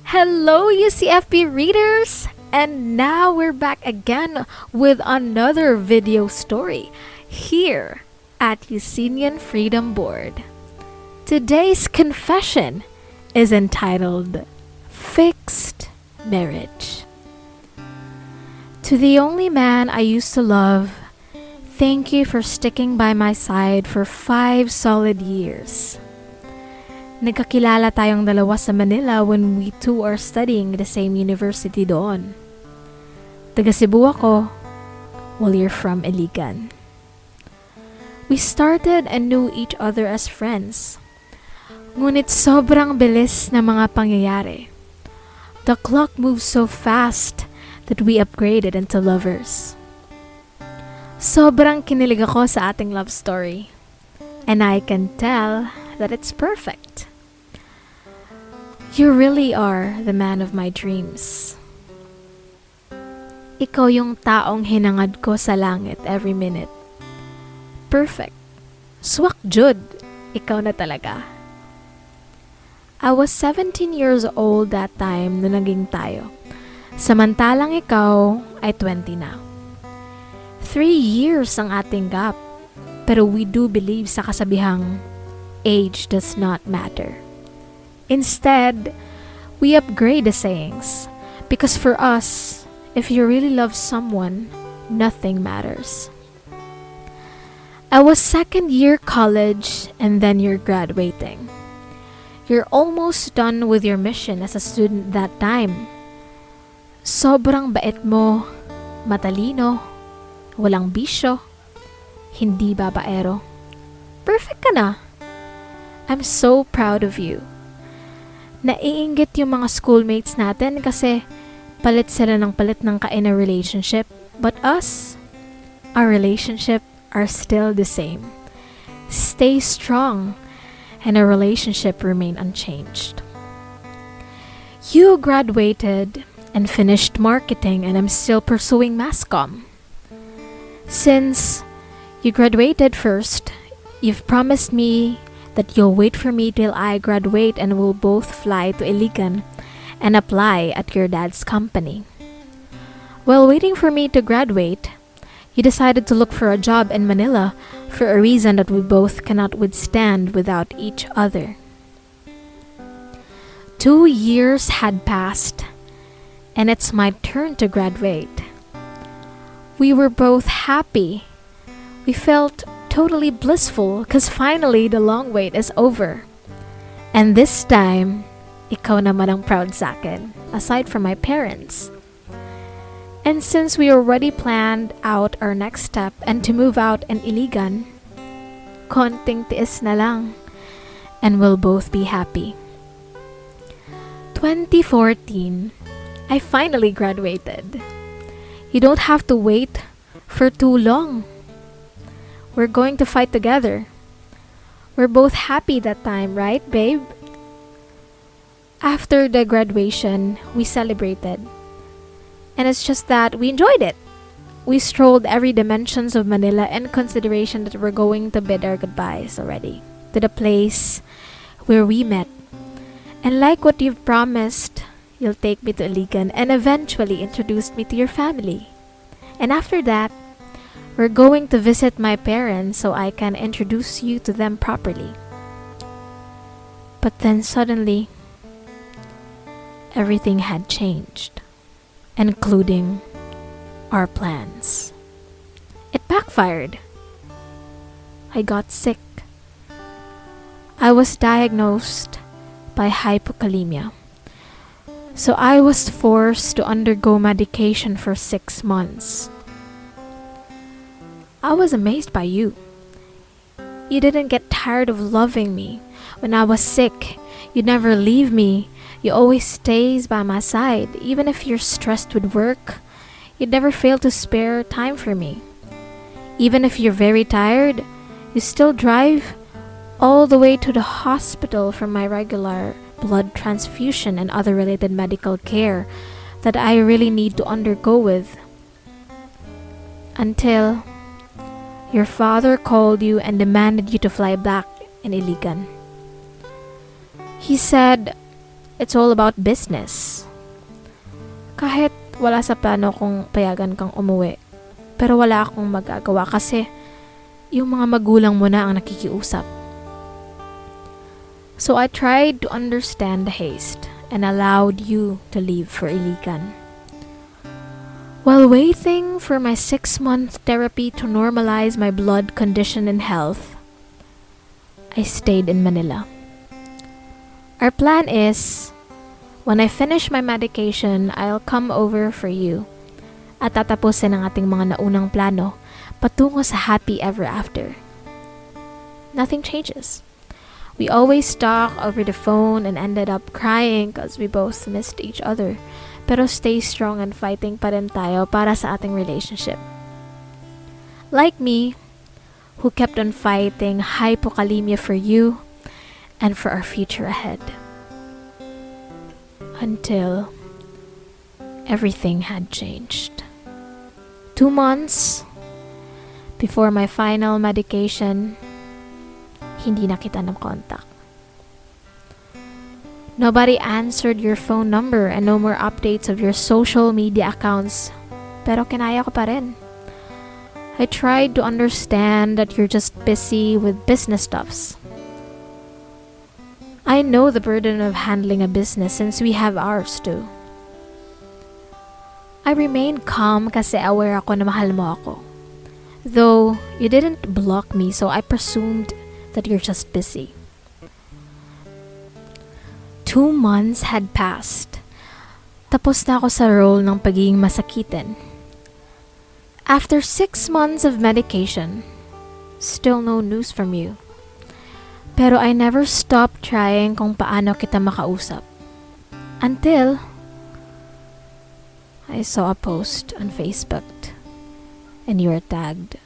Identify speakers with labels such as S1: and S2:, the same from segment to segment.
S1: Hello, UCFB readers! And now we're back again with another video story here at Usinian Freedom Board. Today's confession is entitled Fixed Marriage. To the only man I used to love, thank you for sticking by my side for 5 solid years. Nagkakilala tayong dalawa sa Manila when we two are studying the same university doon. Taga Cebu ako, while you're from Iligan. We started and knew each other as friends. Ngunit sobrang bilis na mga pangyayari. The clock moved so fast that we upgraded into lovers. Sobrang kinilig ako sa ating love story. And I can tell that it's perfect. You really are the man of my dreams. Ikaw yung taong hinangad ko sa langit every minute. Perfect. Swak jud. Ikaw na talaga. I was 17 years old that time na naging tayo. Samantalang ikaw ay 20 na. 3 years ang ating gap. Pero we do believe sa kasabihang age does not matter. Instead, we upgrade the sayings. Because for us, if you really love someone, nothing matters. I was second year college and then you're graduating. You're almost done with your mission as a student that time. Sobrang bait mo, matalino, walang bisyo, hindi babaero. Perfect ka na. I'm so proud of you. Naiinggit yung mga schoolmates natin kasi palit sila ng in a relationship. But us, our relationship are still the same. Stay strong and our relationship remain unchanged. You graduated and finished marketing and I'm still pursuing mass comm. Since you graduated first, you've promised me that you'll wait for me till I graduate and we'll both fly to Iligan and apply at your dad's company. While waiting for me to graduate, you decided to look for a job in Manila for a reason that we both cannot withstand without each other. 2 years had passed, and it's my turn to graduate. We were both happy. We felt totally blissful because finally the long wait is over. And this time, ikaw naman ang proud sa akin, aside from my parents. And since we already planned out our next step and to move out in Iligan, konting tiis na lang, and we'll both be happy. 2014, I finally graduated. You don't have to wait for too long. We're going to fight together. We're both happy that time, right, babe? After the graduation, we celebrated. And it's just that we enjoyed it. We strolled every dimensions of Manila in consideration that we're going to bid our goodbyes already to the place where we met. And like what you've promised, you'll take me to Iligan and eventually introduce me to your family. And after that, we're going to visit my parents so I can introduce you to them properly. But then suddenly, everything had changed, including our plans. It backfired. I got sick. I was diagnosed by hypokalemia. So I was forced to undergo medication for 6 months. I was amazed by you. You didn't get tired of loving me. When I was sick, you never leave me. You always stays by my side. Even if you're stressed with work, you never fail to spare time for me. Even if you're very tired, you still drive all the way to the hospital for my regular blood transfusion and other related medical care that I really need to undergo with. Until your father called you and demanded you to fly back in Iligan. He said It's all about business. Kahit wala sa plano kung payagan kang umuwi, pero wala akong magagawa kasi yung mga magulang mo na ang nakikiusap. So I tried to understand the haste and allowed you to leave for Iligan. While waiting for my 6-month therapy to normalize my blood condition and health, I stayed in Manila. Our plan is, when I finish my medication, I'll come over for you at tatapusin ang ating mga naunang plano patungo sa happy ever after. Nothing changes. We always talk over the phone and ended up crying because we both missed each other. Pero stay strong and fighting pa rin tayo para sa ating relationship. Like me, who kept on fighting hypokalemia for you and for our future ahead. Until everything had changed. 2 months before my final medication, hindi na kita ng contact. Nobody answered your phone number and no more updates of your social media accounts. Pero kinaya ko pa rin. I tried to understand that you're just busy with business stuffs. I know the burden of handling a business since we have ours too. I remained calm kasi aware ako na mahal mo ako. Though you didn't block me, so I presumed that you're just busy. 2 months had passed. Tapos na ako sa role ng pagiging masakitin. After 6 months of medication, still no news from you. Pero I never stopped trying kung paano kita makausap. Until I saw a post on Facebook and you were tagged.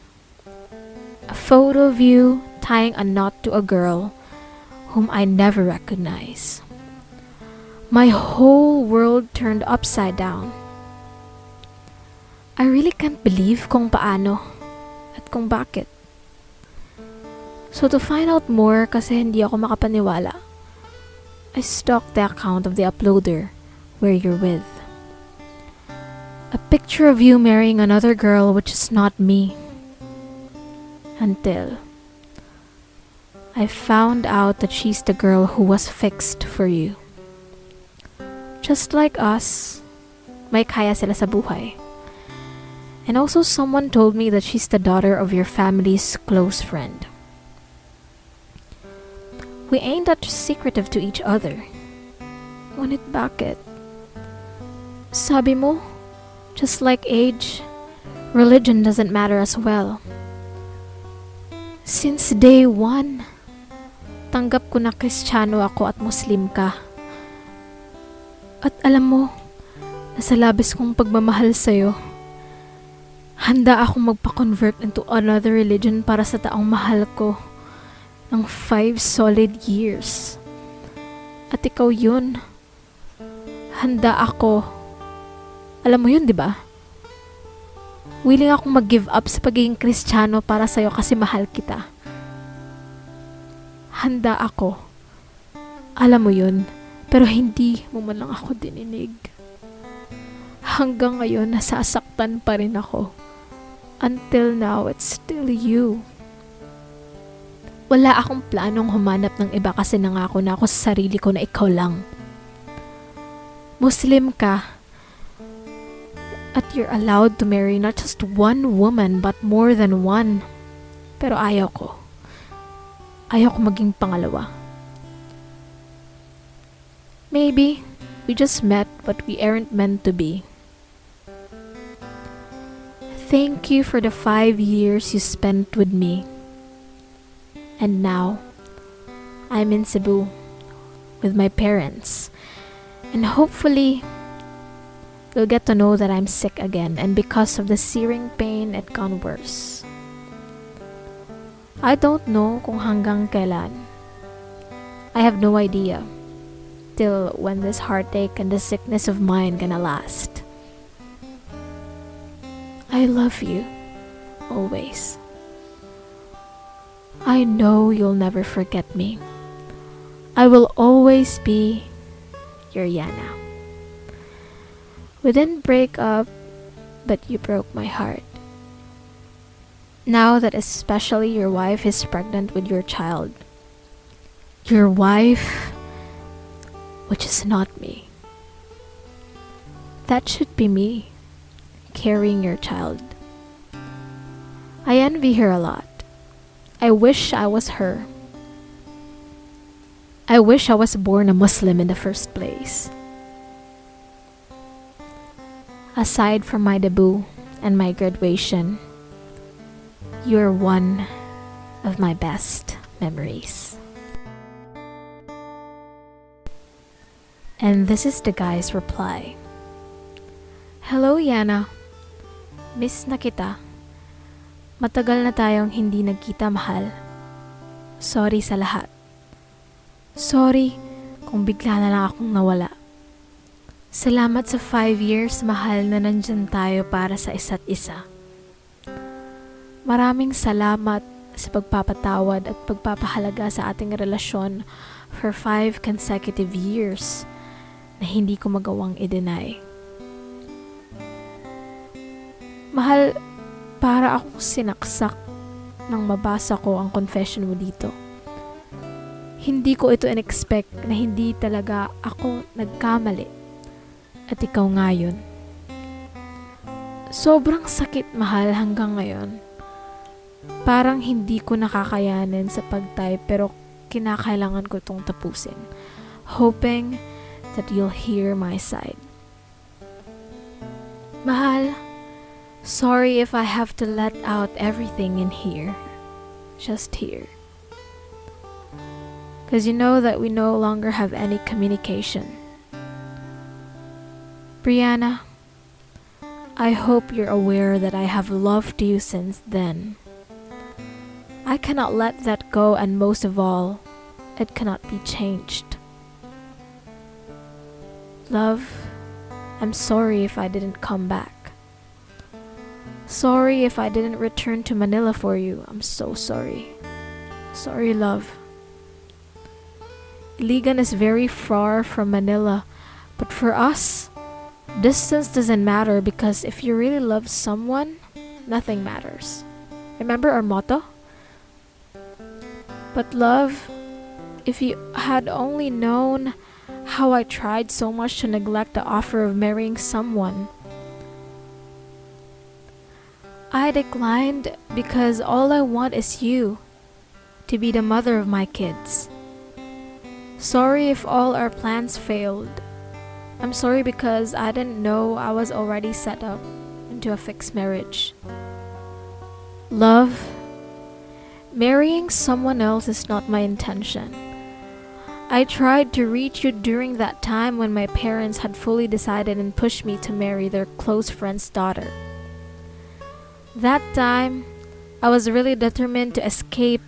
S1: A photo of you tying a knot to a girl whom I never recognized. My whole world turned upside down. I really can't believe kung paano at kung bakit. So to find out more kasi hindi ako makapaniwala, I stalked the account of the uploader where you're with. A picture of you marrying another girl which is not me. Until I found out that she's the girl who was fixed for you. Just like us, may kaya sila sa buhay. And also someone told me that she's the daughter of your family's close friend. We ain't that secretive to each other. Ngunit bakit? Sabi mo, just like age, religion doesn't matter as well. Since day 1, tanggap ko na Kristiyano ako at Muslim ka. At alam mo, nasa labis kong pagmamahal sa'yo. Handa akong magpa-convert into another religion para sa taong mahal ko ng 5 solid years. At ikaw yun. Handa ako. Alam mo yun, di ba? Willing akong mag-give up sa pagiging Kristiyano para sa'yo kasi mahal kita. Handa ako. Alam mo yun, pero hindi mo man lang ako dininig. Hanggang ngayon, nasasaktan pa rin ako. Until now, it's still you. Wala akong planong humanap ng iba kasi nangako na ako sa sarili ko na ikaw lang. Muslim ka. At you're allowed to marry not just one woman but more than one. Pero ayaw ko. Ayaw ko maging pangalawa. Maybe we just met but we aren't meant to be. Thank you for the 5 years you spent with me. And now, I'm in Cebu with my parents. And hopefully, you'll get to know that I'm sick again. And because of the searing pain, it gone worse. I don't know kung hanggang kailan. I have no idea. Till when this heartache and the sickness of mine gonna last. I love you. Always. I know you'll never forget me. I will always be you're Yana. We didn't break up, but you broke my heart. Now that especially your wife is pregnant with your child. Your wife, which is not me. That should be me, carrying your child. I envy her a lot. I wish I was her. I wish I was born a Muslim in the first place. Aside from my debut and my graduation, you're one of my best memories. And this is the guy's reply. Hello, Yana. Miss na kita. Matagal na tayong hindi nagkita, mahal. Sorry sa lahat. Sorry kung bigla na lang akong nawala. Salamat sa 5 years, mahal, na nandyan tayo para sa isa't isa. Maraming salamat sa pagpapatawad at pagpapahalaga sa ating relasyon for 5 consecutive years na hindi ko magawang i-deny. Mahal, para akong sinaksak nang mabasa ko ang confession mo dito. Hindi ko ito in-expect na hindi talaga ako nagkamali. At ikaw nga yun. Sobrang sakit, mahal, hanggang ngayon. Parang hindi ko nakakayanin sa pag-type pero kinakailangan ko itong tapusin. Hoping that you'll hear my side. Mahal, sorry if I have to let out everything in here. Just here. Because you know that we no longer have any communication. Brianna, I hope you're aware that I have loved you since then. I cannot let that go, and most of all, it cannot be changed. Love, I'm sorry if I didn't come back. Sorry if I didn't return to Manila for you. I'm so sorry. Sorry, love. Iligan is very far from Manila, but for us, distance doesn't matter because if you really love someone, nothing matters. Remember our motto? But love, if you had only known how I tried so much to neglect the offer of marrying someone. I declined because all I want is you, to be the mother of my kids. Sorry if all our plans failed. I'm sorry because I didn't know I was already set up into a fixed marriage. Love, marrying someone else is not my intention. I tried to reach you during that time when my parents had fully decided and pushed me to marry their close friend's daughter. That time, I was really determined to escape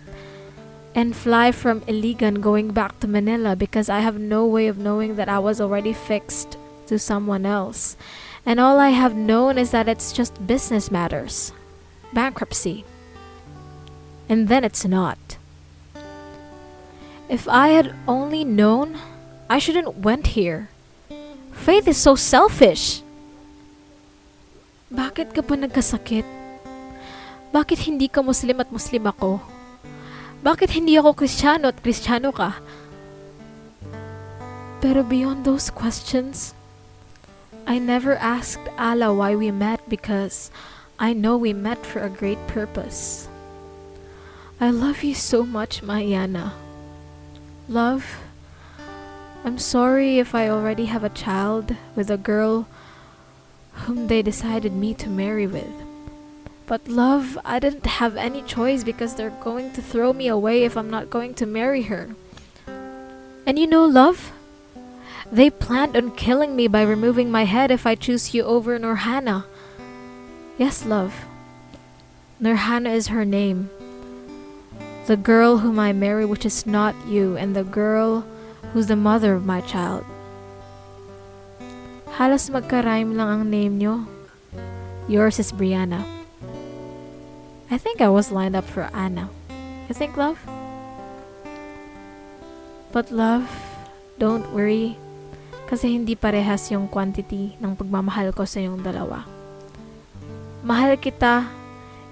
S1: and fly from Iligan going back to Manila because I have no way of knowing that I was already fixed to someone else. And all I have known is that it's just business matters. Bankruptcy. And then it's not. If I had only known, I shouldn't went here. Faith is so selfish. Bakit ka pa nagkasakit? Bakit hindi ka Muslim at Muslim ako? Bakit hindi ako Kristiyano at Kristiyano ka? Pero beyond those questions, I never asked Allah why we met because I know we met for a great purpose. I love you so much, Yana. Love, I'm sorry if I already have a child with a girl whom they decided me to marry with. But love, I didn't have any choice because they're going to throw me away if I'm not going to marry her. And you know, love, they planned on killing me by removing my head if I choose you over Nurhana. Yes, love. Nurhana is her name. The girl whom I marry, which is not you, and the girl who's the mother of my child. Halos magka-rhyme lang ang name nyo. Yours is Brianna. I think I was lined up for Anna. You think, love? But love, don't worry, Kasi hindi parehas yung quantity ng pagmamahal ko sa yung dalawa. Mahal kita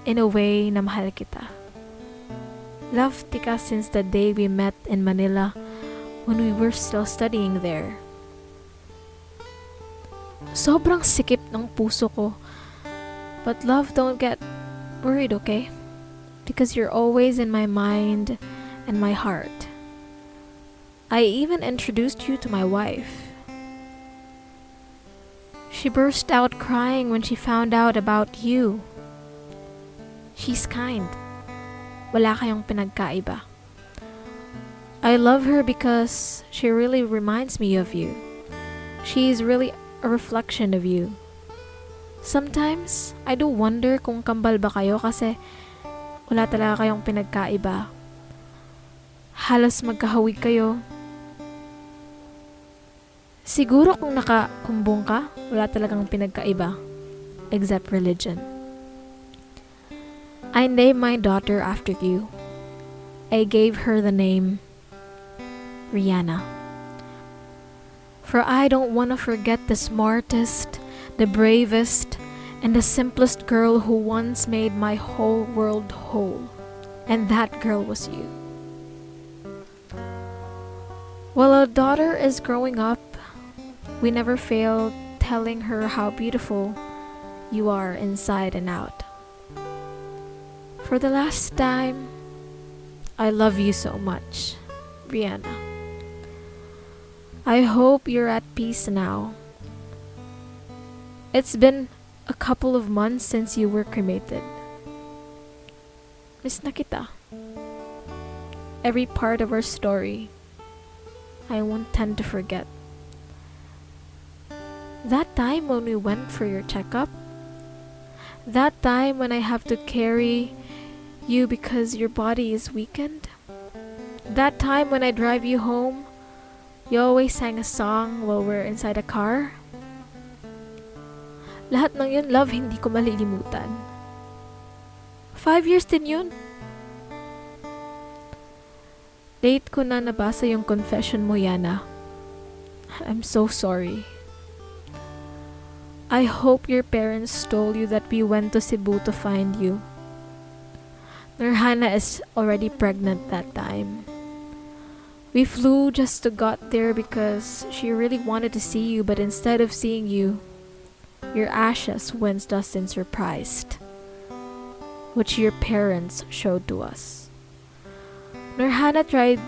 S1: in a way na mahal kita. Loved ka since the day we met in Manila when we were still studying there. Sobrang sikip ng puso ko. But love, don't get worried, okay? Because you're always in my mind and my heart. I even introduced you to my wife. She burst out crying when she found out about you. She's kind. Wala kayong pinagkaiba. I love her because she really reminds me of you. She's really a reflection of you. Sometimes, I do wonder kung kambal ba kayo kasi wala talaga kayong pinagkaiba. Halos magkahawig kayo. Siguro kung nakakumbong ka, wala talagang pinagkaiba, except religion. I named my daughter after you. I gave her the name Rihanna. For I don't want to forget the smartest, the bravest, and the simplest girl who once made my whole world whole. And that girl was you. While a daughter is growing up, we never fail telling her how beautiful you are inside and out. For the last time, I love you so much, Brianna. I hope you're at peace now. It's been a couple of months since you were cremated. Miss na kita. Every part of our story, I won't tend to forget. That time when we went for your checkup, that time when I have to carry you because your body is weakened, that time when I drive you home, you always sang a song while we're inside a car. Lahat ng yun, love, hindi ko malilimutan. 5 years din yun. Late ko na nabasa yung confession mo, Yana. I'm so sorry. I hope your parents told you that we went to Cebu to find you. Nurhana is already pregnant that time. We flew just to got there because she really wanted to see you, but instead of seeing you, your ashes went dust and surprised, which your parents showed to us. Nurhana tried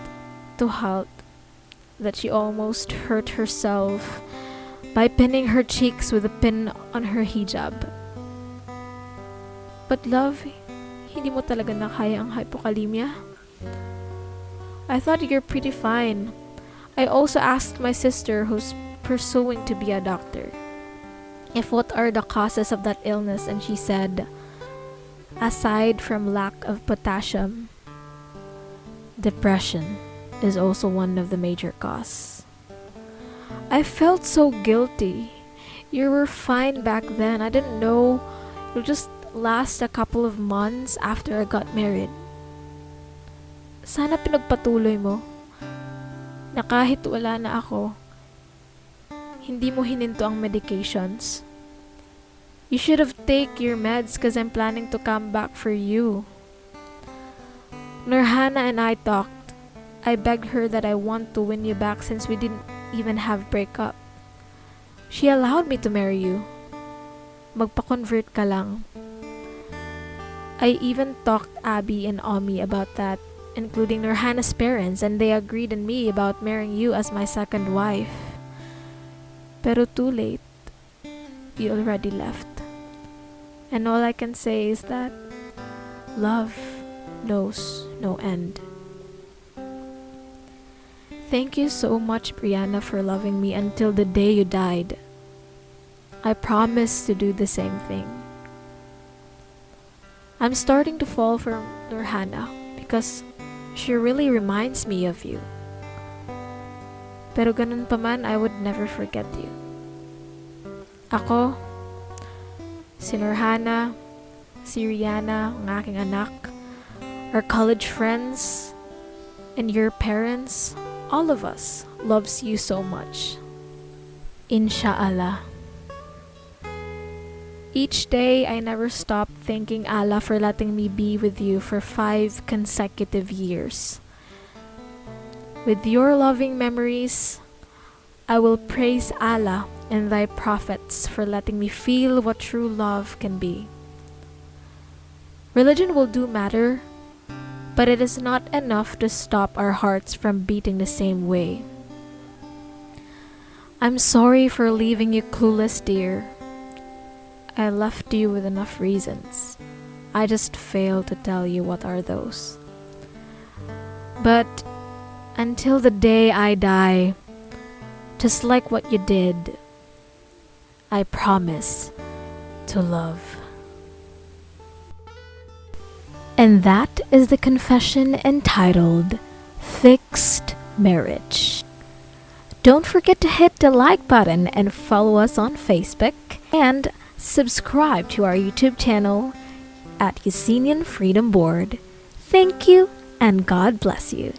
S1: to help, that she almost hurt herself by pinning her cheeks with a pin on her hijab. But love, hindi mo talaga nakaya ang hypokalemia? I thought you're pretty fine. I also asked my sister, who's pursuing to be a doctor, if what are the causes of that illness, and she said, aside from lack of potassium, depression is also one of the major causes. I felt so guilty. You were fine back then. I didn't know it'll just last a couple of months after I got married. Sana pinagpatuloy mo na kahit wala na ako, hindi mo hininto ang medications. You should have take your meds because I'm planning to come back for you. Nurhana and I talked. I begged her that I want to win you back since we didn't even have breakup. She allowed me to marry you. Magpa-convert ka lang. I even talked Abby and Omi about that, including Nurhana's parents, and they agreed on me about marrying you as my second wife. Pero too late. You already left. And all I can say is that love knows no end. Thank you so much, Brianna, for loving me until the day you died. I promise to do the same thing. I'm starting to fall for Nurhana because she really reminds me of you. Pero ganun pa man, I would never forget you. Ako, si Nurhana, si Rihanna, ang aking anak, our college friends, and your parents, all of us loves you so much. Inshallah. Each day, I never stopped thanking Allah for letting me be with you for 5 consecutive years. With your loving memories, I will praise Allah and thy prophets for letting me feel what true love can be. Religion will do matter, but it is not enough to stop our hearts from beating the same way. I'm sorry for leaving you clueless, dear. I left you with enough reasons. I just failed to tell you what are those. But until the day I die, just like what you did, I promise to love. And that is the confession entitled Fixed Marriage. Don't forget to hit the like button and follow us on Facebook and subscribe to our YouTube channel at Yesenian Freedom Board. Thank you and God bless you.